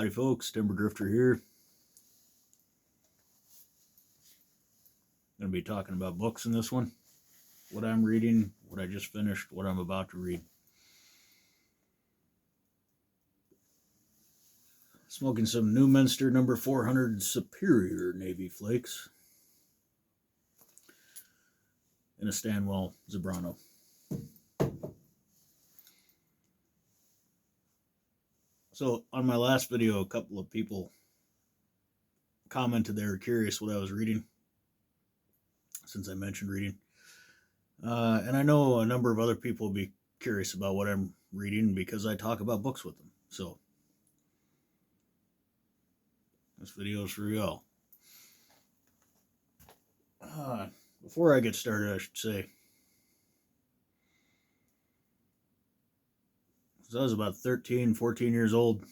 Howdy folks, Timber Drifter here. I'm going to be talking about books in this one. What I'm reading, what I just finished, what I'm about to read. Smoking some Newminster number 400 Superior Navy Flakes in a Stanwell Zebrano. So on my last video, a couple of people commented they were curious what I was reading, since I mentioned reading. And I know a number of other people will be curious about what I'm reading because I talk about books with them. So this video is for y'all. Before I get started, I should say, since I was about 13, 14 years old,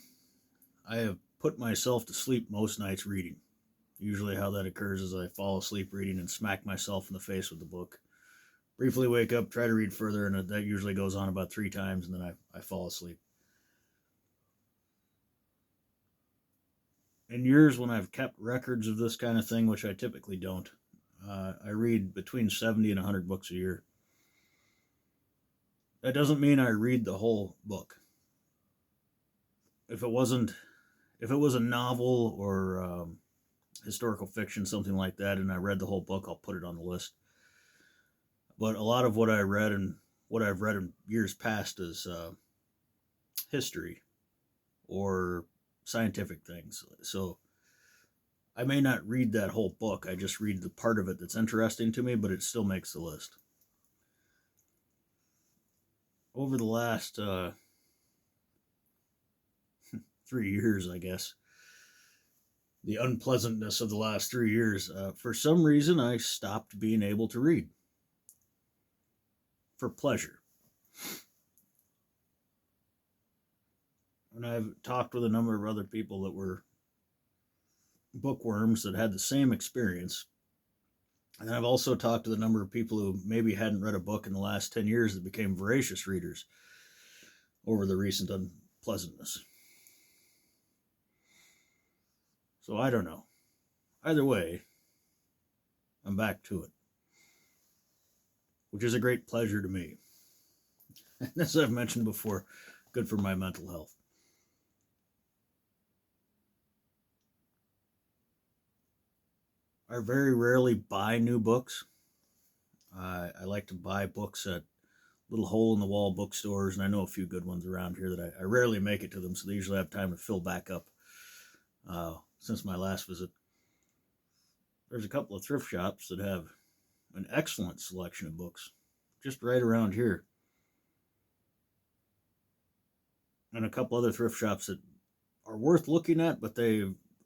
I have put myself to sleep most nights reading. Usually how that occurs is I fall asleep reading and smack myself in the face with the book. Briefly wake up, try to read further, and that usually goes on about 3 times, and then I fall asleep. In years when I've kept records of this kind of thing, which I typically don't, I read between 70 and 100 books a year. That doesn't mean I read the whole book. If it was a novel or historical fiction, something like that, and I read the whole book, I'll put it on the list. But a lot of what I read and what I've read in years past is history or scientific things. So I may not read that whole book. I just read the part of it that's interesting to me, but it still makes the list. Over the last 3 years, I guess, the unpleasantness of the last 3 years, for some reason I stopped being able to read for pleasure. And I've talked with a number of other people that were bookworms that had the same experience. And I've also talked to the number of people who maybe hadn't read a book in the last 10 years that became voracious readers over the recent unpleasantness. So I don't know. Either way, I'm back to it, which is a great pleasure to me. And as I've mentioned before, good for my mental health. I very rarely buy new books. I like to buy books at little hole-in-the-wall bookstores, and I know a few good ones around here that I rarely make it to them, so they usually have time to fill back up. Since my last visit, there's a couple of thrift shops that have an excellent selection of books just right around here, and a couple other thrift shops that are worth looking at, but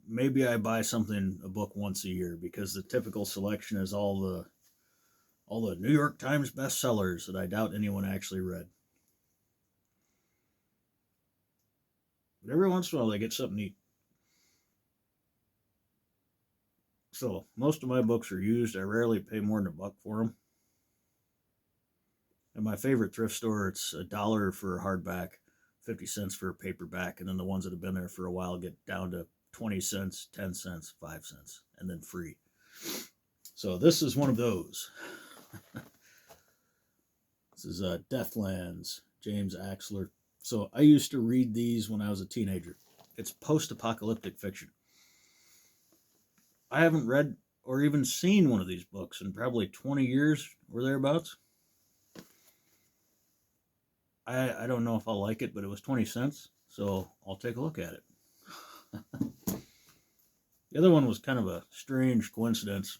maybe I buy a book once a year, because the typical selection is all the New York Times bestsellers that I doubt anyone actually read. But every once in a while they get something neat. So most of my books are used. I rarely pay more than $1 for them. At my favorite thrift store, it's $1 for a hardback, 50 cents for a paperback, and then the ones that have been there for a while get down to 20 cents, 10 cents, 5 cents, and then free. So this is one of those. This is Deathlands, James Axler. So I used to read these when I was a teenager. It's post-apocalyptic fiction. I haven't read or even seen one of these books in probably 20 years or thereabouts. I don't know if I'll like it, but it was 20 cents, so I'll take a look at it. The other one was kind of a strange coincidence.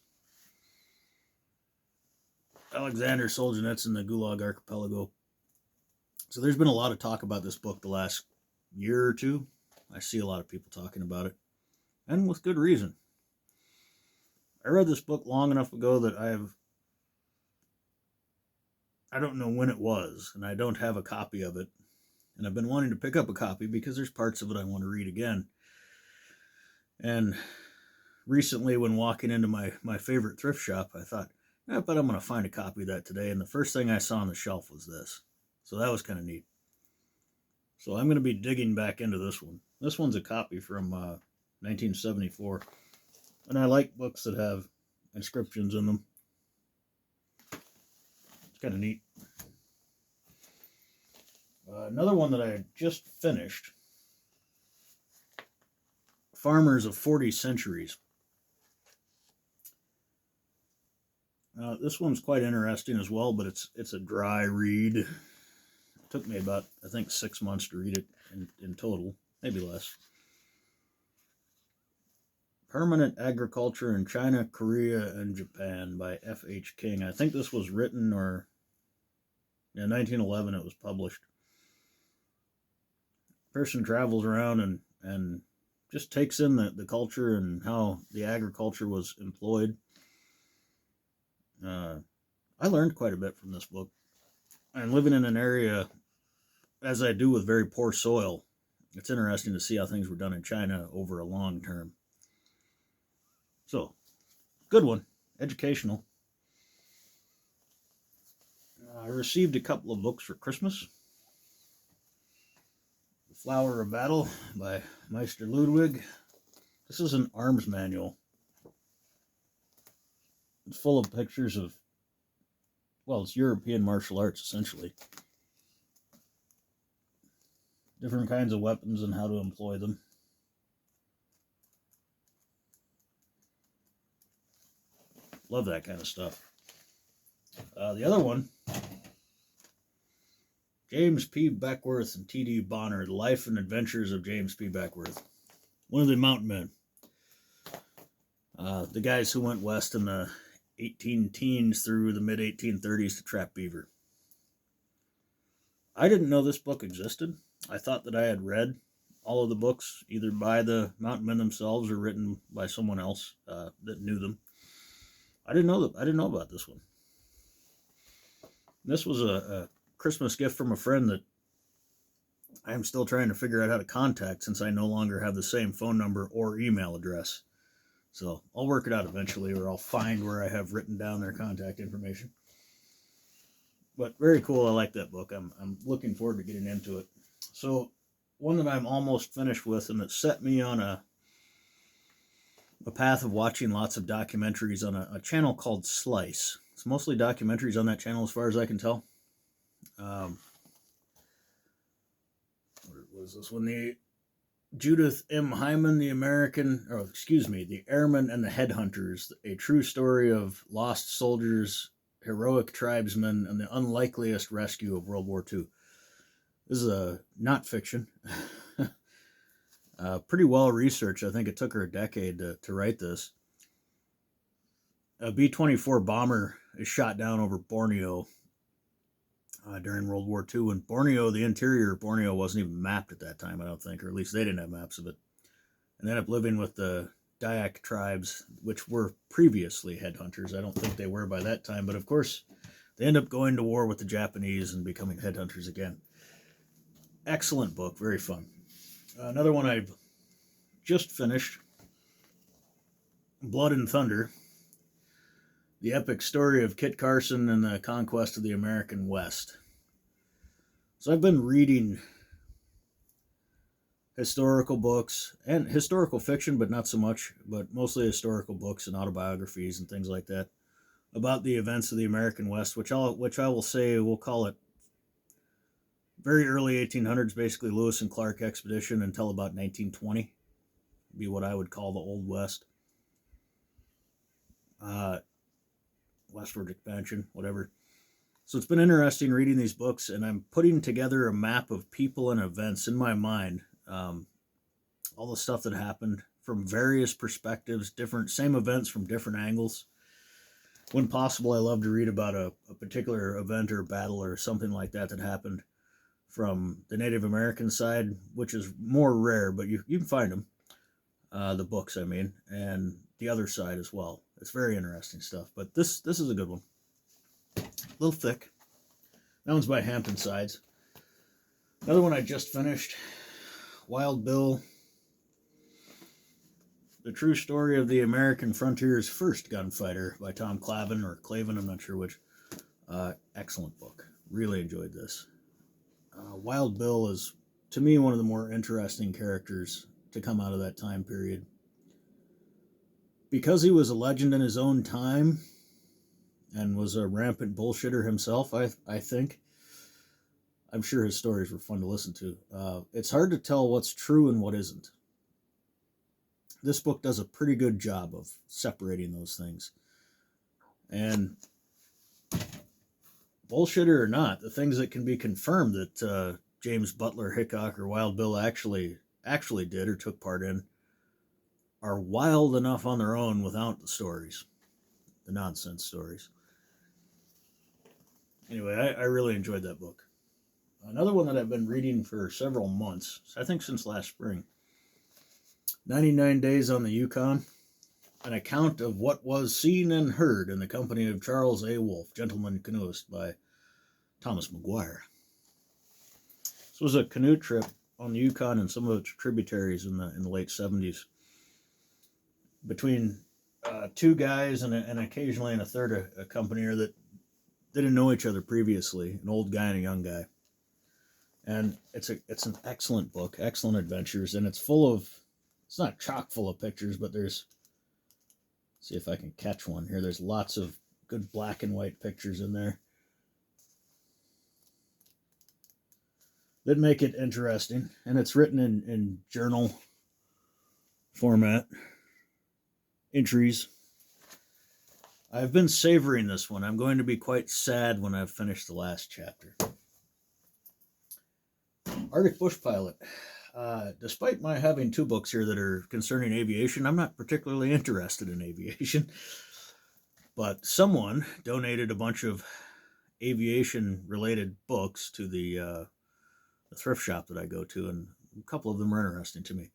Alexander Solzhenitsyn, the Gulag Archipelago. So there's been a lot of talk about this book the last year or two. I see a lot of people talking about it, and with good reason. I read this book long enough ago that I don't know when it was, and I don't have a copy of it. And I've been wanting to pick up a copy because there's parts of it I want to read again. And recently, when walking into my favorite thrift shop, I thought, I bet I'm going to find a copy of that today. And the first thing I saw on the shelf was this. So that was kind of neat. So I'm going to be digging back into this one. This one's a copy from 1974. And I like books that have inscriptions in them. It's kind of neat. Another one that I just finished, Farmers of 40 Centuries. This one's quite interesting as well, but it's a dry read. It took me about, I think, 6 months to read it in total, maybe less. Permanent Agriculture in China, Korea, and Japan by F.H. King. I think this was written, or 1911 it was published. Person travels around and just takes in the culture and how the agriculture was employed. I learned quite a bit from this book. And living in an area, as I do, with very poor soil, it's interesting to see how things were done in China over a long term. So, good one. Educational. I received a couple of books for Christmas. The Flower of Battle by Meister Ludwig. This is an arms manual. It's full of pictures of, well, it's European martial arts, essentially. Different kinds of weapons and how to employ them. Love that kind of stuff. The other one, James P. Beckworth and T.D. Bonner, The Life and Adventures of James P. Beckworth. One of the mountain men. The guys who went west in the 18-teens through the mid-1830s to trap beaver. I didn't know this book existed. I thought that I had read all of the books, either by the mountain men themselves or written by someone else that knew them. I didn't know about this one. This was a Christmas gift from a friend that I am still trying to figure out how to contact, since I no longer have the same phone number or email address. So I'll work it out eventually, or I'll find where I have written down their contact information. But very cool. I like that book. I'm looking forward to getting into it. So one that I'm almost finished with, and that set me on a path of watching lots of documentaries on a channel called Slice. It's mostly documentaries on that channel, as far as I can tell. What was this one? The Judith M. Hyman, The Airmen and the Headhunters, a true story of lost soldiers, heroic tribesmen, and the unlikeliest rescue of World War II. This is a not fiction. Pretty well researched. I think it took her a decade to write this. A B-24 bomber is shot down over Borneo during World War II. And Borneo, the interior of Borneo, wasn't even mapped at that time, I don't think, or at least they didn't have maps of it. And ended up living with the Dayak tribes, which were previously headhunters. I don't think they were by that time, but of course, they end up going to war with the Japanese and becoming headhunters again. Excellent book, very fun. Another one I've just finished, Blood and Thunder, the epic story of Kit Carson and the conquest of the American West. So I've been reading historical books and historical fiction, but not so much, but mostly historical books and autobiographies and things like that about the events of the American West, which I will say, we'll call it very early 1800s, basically Lewis and Clark expedition, until about 1920, be what I would call the Old West. Westward expansion, whatever. So it's been interesting reading these books, and I'm putting together a map of people and events in my mind. All the stuff that happened from various perspectives, same events from different angles. When possible, I love to read about a particular event or battle or something like that happened from the Native American side, which is more rare, but you can find them. The books, I mean, and the other side as well. It's very interesting stuff, but this is a good one. A little thick. That one's by Hampton Sides. Another one I just finished, Wild Bill, The True Story of the American Frontier's First Gunfighter by Tom Clavin, or Clavin, I'm not sure which. Excellent book. Really enjoyed this. Wild Bill is to me, one of the more interesting characters to come out of that time period. Because he was a legend in his own time and was a rampant bullshitter himself, I think. I'm sure his stories were fun to listen to. It's hard to tell what's true and what isn't. This book does a pretty good job of separating those things. And bullshitter or not, the things that can be confirmed that James Butler Hickok or Wild Bill actually did or took part in are wild enough on their own without the stories, the nonsense stories. Anyway, I really enjoyed that book. Another one that I've been reading for several months, I think since last spring, 99 Days on the Yukon, an account of what was seen and heard in the company of Charles A. Wolfe, gentleman canoeist, by Thomas McGuire. This was a canoe trip on the Yukon and some of its tributaries in the late 70s between two guys and occasionally a third accompanier that didn't know each other previously, an old guy and a young guy. And it's an excellent book, excellent adventures, and it's not chock full of pictures, but there's, see if I can catch one here. There's lots of good black and white pictures in there that make it interesting, and it's written in journal format, entries. I've been savoring this one. I'm going to be quite sad when I've finished the last chapter. Arctic Bush Pilot. Despite my having two books here that are concerning aviation, I'm not particularly interested in aviation. But someone donated a bunch of aviation-related books to the thrift shop that I go to, and a couple of them are interesting to me.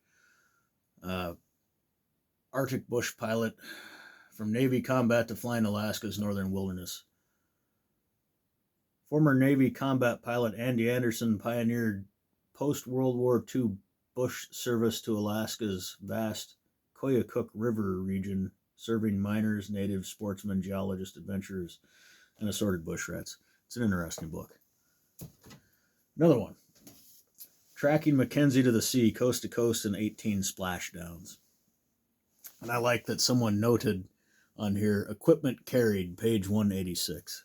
Arctic Bush Pilot, From Navy Combat to Flying Alaska's Northern Wilderness. Former Navy combat pilot Andy Anderson pioneered post-World War II bush service to Alaska's vast Koyukuk River region, serving miners, natives, sportsmen, geologists, adventurers, and assorted bush rats. It's an interesting book. Another one. Tracking Mackenzie to the Sea, Coast to Coast, and 18 Splashdowns. And I like that someone noted on here, equipment carried, page 186.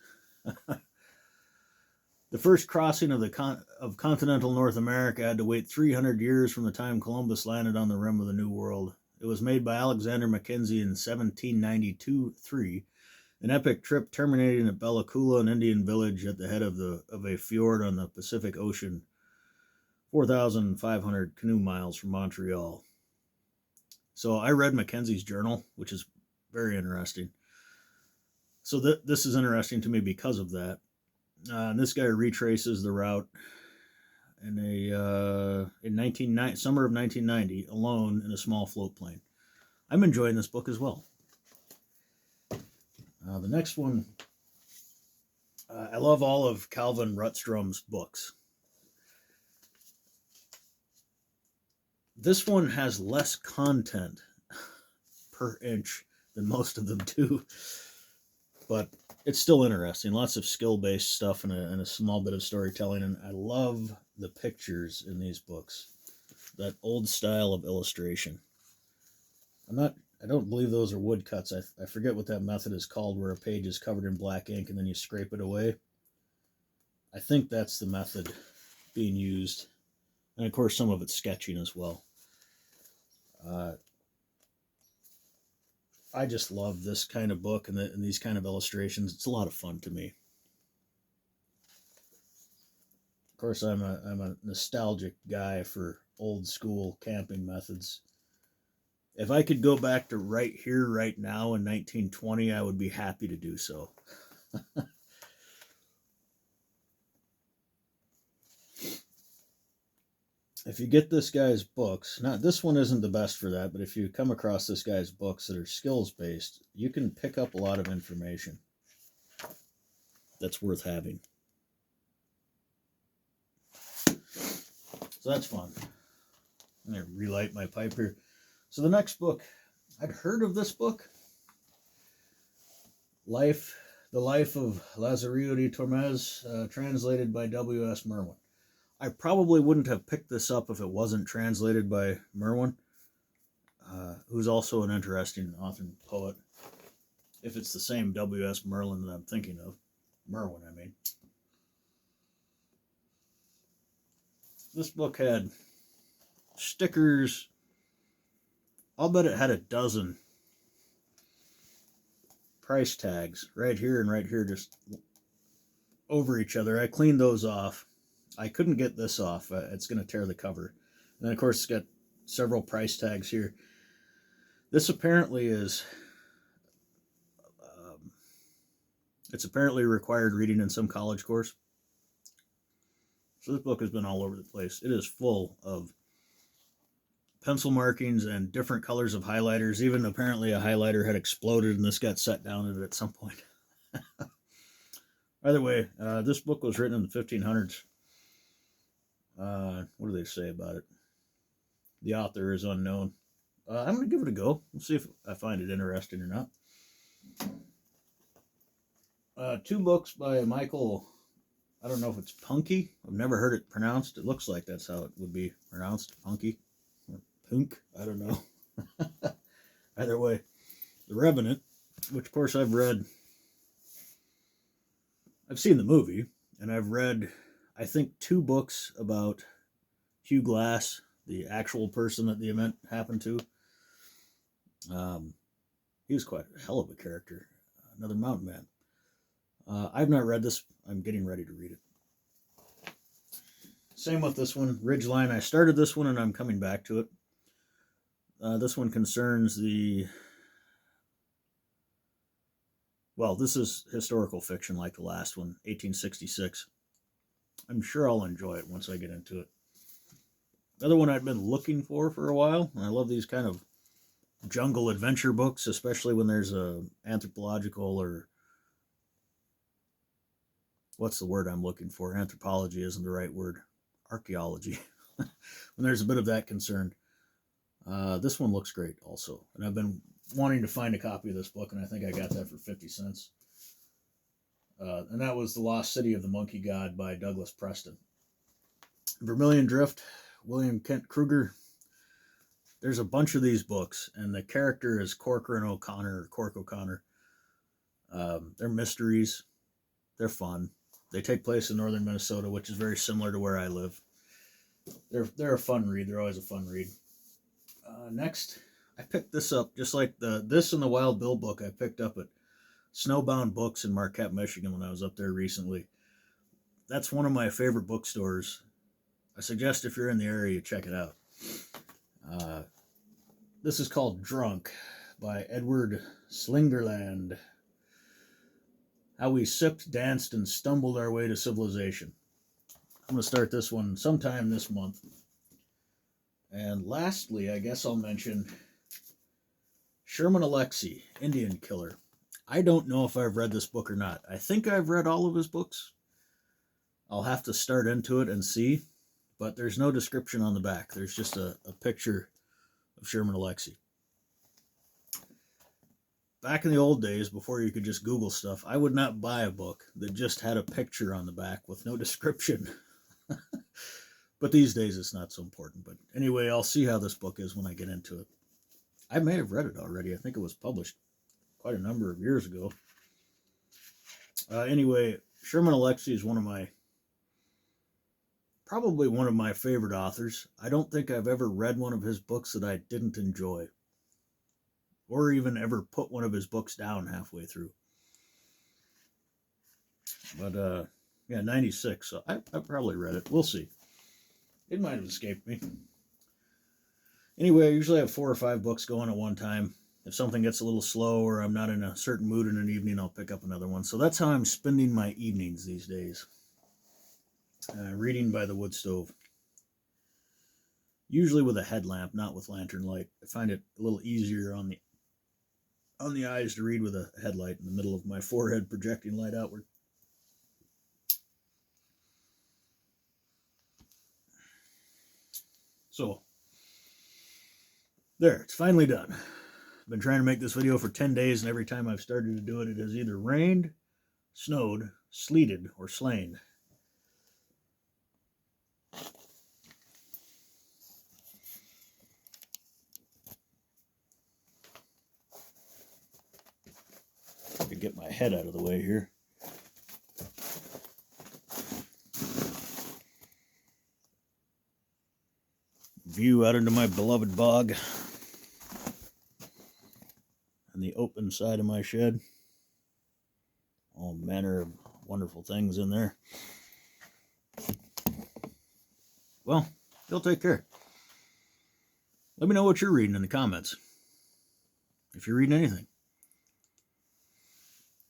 The first crossing of continental North America had to wait 300 years from the time Columbus landed on the rim of the New World. It was made by Alexander Mackenzie in 1792-3, an epic trip terminating at Bella Coola, an Indian village at the head of a fjord on the Pacific Ocean, 4,500 canoe miles from Montreal. So I read Mackenzie's journal, which is very interesting. So this is interesting to me because of that. And this guy retraces the route in summer of 1990, alone in a small float plane. I'm enjoying this book as well. The next one, I love all of Calvin Rutstrom's books. This one has less content per inch than most of them do, but it's still interesting. Lots of skill-based stuff and a small bit of storytelling, and I love the pictures in these books. That old style of illustration. I don't believe those are woodcuts. I forget what that method is called, where a page is covered in black ink and then you scrape it away. I think that's the method being used. And of course, some of it's sketching as well. I just love this kind of book and these kind of illustrations. It's a lot of fun to me. Of course, I'm a nostalgic guy for old school camping methods. If I could go back to right here, right now in 1920, I would be happy to do so. If you get this guy's books, this one isn't the best for that, but if you come across this guy's books that are skills-based, you can pick up a lot of information that's worth having. So that's fun. I'm going to relight my pipe here. So the next book, I'd heard of this book. The Life of Lazarillo de Tormes, translated by W.S. Merwin. I probably wouldn't have picked this up if it wasn't translated by Merwin, who's also an interesting author and poet. If it's the same W.S. Merlin that I'm thinking of. Merwin, I mean. This book had stickers. I'll bet it had a dozen price tags right here and right here, just over each other. I cleaned those off. I couldn't get this off. It's going to tear the cover. And then, of course, it's got several price tags here. This apparently is... it's apparently required reading in some college course. So this book has been all over the place. It is full of pencil markings and different colors of highlighters. Even apparently a highlighter had exploded and this got set down in it at some point. Either way, this book was written in the 1500s. What do they say about it? The author is unknown. I'm going to give it a go. We'll see if I find it interesting or not. 2 books by Michael, I don't know if it's Punky. I've never heard it pronounced. It looks like that's how it would be pronounced. Punky. Or Punk. I don't know. Either way. The Revenant, which of course I've read. I've seen the movie, and I've read, I think, 2 books about Hugh Glass, the actual person that the event happened to. He was quite a hell of a character. Another mountain man. I've not read this. I'm getting ready to read it. Same with this one, Ridgeline. I started this one and I'm coming back to it. This one concerns the... Well, this is historical fiction like the last one, 1866. I'm sure I'll enjoy it once I get into it. Another one I'd been looking for a while. I love these kind of jungle adventure books, especially when there's a anthropological or... What's the word I'm looking for? Anthropology isn't the right word. Archaeology. When there's a bit of that concerned. This one looks great also. And I've been wanting to find a copy of this book, and I think I got that for 50 cents. And that was The Lost City of the Monkey God by Douglas Preston. Vermilion Drift, William Kent Kruger. There's a bunch of these books, and the character is Corcoran O'Connor, or Cork O'Connor. They're mysteries. They're fun. They take place in northern Minnesota, which is very similar to where I live. They're a fun read. They're always a fun read. Next, I picked this up, just like this and the Wild Bill book I picked up at Snowbound Books in Marquette, Michigan when I was up there recently. That's one of my favorite bookstores. I suggest if you're in the area, you check it out. This is called Drunk by Edward Slingerland. How we sipped, danced, and stumbled our way to civilization. I'm going to start this one sometime this month. And lastly, I guess I'll mention Sherman Alexie, Indian Killer. I don't know if I've read this book or not. I think I've read all of his books. I'll have to start into it and see. But there's no description on the back. There's just a picture of Sherman Alexie. Back in the old days, before you could just Google stuff, I would not buy a book that just had a picture on the back with no description. But these days, it's not so important. But anyway, I'll see how this book is when I get into it. I may have read it already. I think it was published quite a number of years ago. Anyway, Sherman Alexie is probably one of my favorite authors. I don't think I've ever read one of his books that I didn't enjoy. Or even ever put one of his books down halfway through. But, yeah, 96, so I probably read it. We'll see. It might have escaped me. Anyway, I usually have 4 or 5 books going at one time. If something gets a little slow or I'm not in a certain mood in an evening, I'll pick up another one. So that's how I'm spending my evenings these days. Reading by the wood stove. Usually with a headlamp, not with lantern light. I find it a little easier on the eyes to read with a headlight in the middle of my forehead, projecting light outward. So, there, it's finally done. I've been trying to make this video for 10 days, and every time I've started to do it, it has either rained, snowed, sleeted, or slained. get my head out of the way here. View out into my beloved bog and the open side of my shed. All manner of wonderful things in there. Well, y'all take care. Let me know what you're reading in the comments. If you're reading anything.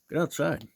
Get outside.